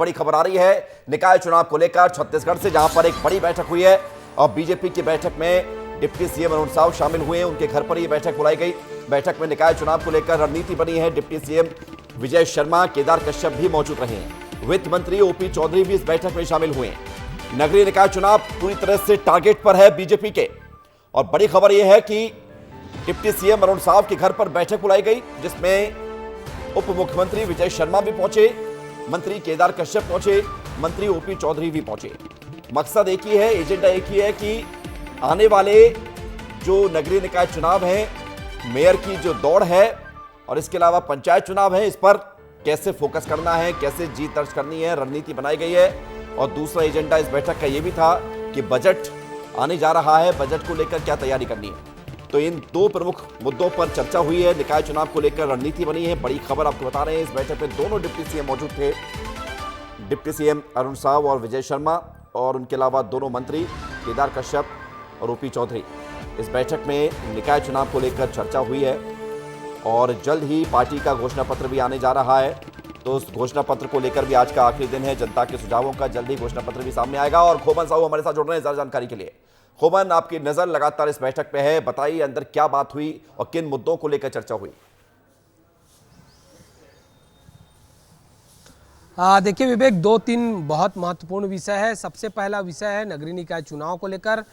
बड़ी खबर आ रही है निकाय चुनाव को लेकर छत्तीसगढ़ से, जहां पर एक बड़ी बैठक हुई है और बीजेपी की बैठक में डिप्टी सीएम अरुण साव शामिल हुए हैं। उनके घर पर यह बैठक बुलाई गई। बैठक में निकाय चुनाव को लेकर रणनीति बनी है। डिप्टी सीएम विजय शर्मा, केदार कश्यप भी मौजूद रहे हैं। वित्त मंत्री ओपी चौधरी भी इस बैठक में शामिल हुए हैं। नगरीय निकाय चुनाव पूरी तरह से टारगेट पर है बीजेपी के, और बड़ी खबर यह है कि डिप्टी सीएम अरुण साव के घर पर बैठक बुलाई गई, जिसमें उप मुख्यमंत्री विजय शर्मा भी पहुंचे, मंत्री केदार कश्यप पहुंचे, मंत्री ओपी चौधरी भी पहुंचे। मकसद एक ही है, एजेंडा एक ही है कि आने वाले जो नगरीय निकाय चुनाव है, मेयर की जो दौड़ है और इसके अलावा पंचायत चुनाव है, इस पर कैसे फोकस करना है, कैसे जीत दर्ज करनी है, रणनीति बनाई गई है। और दूसरा एजेंडा इस बैठक का यह भी था कि बजट आने जा रहा है, बजट को लेकर क्या तैयारी करनी है। तो इन दो प्रमुख मुद्दों पर चर्चा हुई है। निकाय चुनाव को लेकर रणनीति बनी है। बड़ी खबर आपको बता रहे हैं, इस बैठक में दोनों डिप्टी सीएम मौजूद थे, डिप्टी सीएम अरुण साव और विजय शर्मा, और उनके अलावा दोनों मंत्री केदार कश्यप और ओपी चौधरी। इस बैठक में निकाय चुनाव को लेकर चर्चा हुई है और जल्द ही पार्टी का घोषणा पत्र भी आने जा रहा है। तो उस घोषणा पत्र को लेकर भी आज का आखिरी दिन है जनता के सुझावों का। जल्द ही घोषणा पत्र भी सामने आएगा। और खोमन साहू हमारे साथ जुड़ रहे हैं ज्यादा जानकारी के लिए। खोमन, आपकी नजर लगातार इस बैठक पे है, बताइए अंदर क्या बात हुई और किन मुद्दों को लेकर चर्चा हुई। देखिए विवेक, दो तीन बहुत महत्वपूर्ण विषय है। सबसे पहला विषय है नगरीय निकाय चुनाव को लेकर।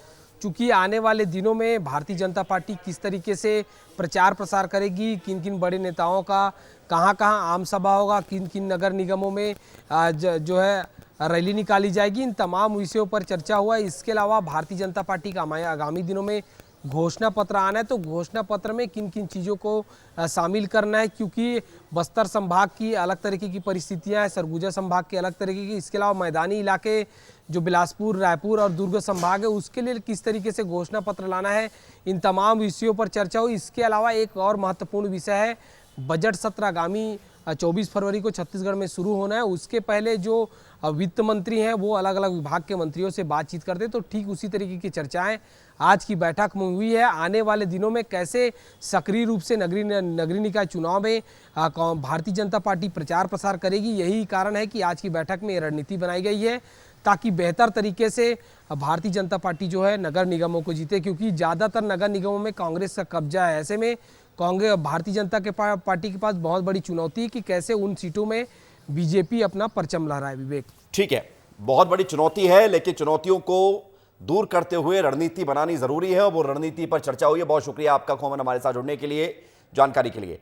चूंकि आने वाले दिनों में भारतीय जनता पार्टी किस तरीके से प्रचार प्रसार करेगी, किन किन बड़े नेताओं का कहां कहां आम सभा होगा, किन किन नगर निगमों में जो है रैली निकाली जाएगी, इन तमाम विषयों पर चर्चा हुआ है। इसके अलावा भारतीय जनता पार्टी का आगामी दिनों में घोषणा पत्र आना है, तो घोषणा पत्र में किन किन चीज़ों को शामिल करना है, क्योंकि बस्तर संभाग की अलग तरीके की परिस्थितियां हैं, सरगुजा संभाग की अलग तरीके की, इसके अलावा मैदानी इलाके जो बिलासपुर, रायपुर और दुर्ग संभाग है, उसके लिए किस तरीके से घोषणा पत्र लाना है, इन तमाम विषयों पर चर्चा हुई। इसके अलावा एक और महत्वपूर्ण विषय है बजट सत्र आगामी 24 फरवरी को छत्तीसगढ़ में शुरू होना है। उसके पहले जो वित्त मंत्री हैं वो अलग अलग विभाग के मंत्रियों से बातचीत करते, तो ठीक उसी तरीके की चर्चाएं आज की बैठक में हुई है। आने वाले दिनों में कैसे सक्रिय रूप से नगरीय निकाय चुनाव में भारतीय जनता पार्टी प्रचार प्रसार करेगी, यही कारण है कि आज की बैठक में रणनीति बनाई गई है, ताकि बेहतर तरीके से भारतीय जनता पार्टी जो है नगर निगमों को जीते, क्योंकि ज़्यादातर नगर निगमों में कांग्रेस का कब्जा है। ऐसे में कांग्रेस भारतीय जनता के पार्टी के पास बहुत बड़ी चुनौती है कि कैसे उन सीटों में बीजेपी अपना परचम लहराए। विवेक, ठीक है, बहुत बड़ी चुनौती है, लेकिन चुनौतियों को दूर करते हुए रणनीति बनानी जरूरी है और वो रणनीति पर चर्चा हुई है। बहुत शुक्रिया आपका खोमन, हमारे साथ जुड़ने के लिए, जानकारी के लिए।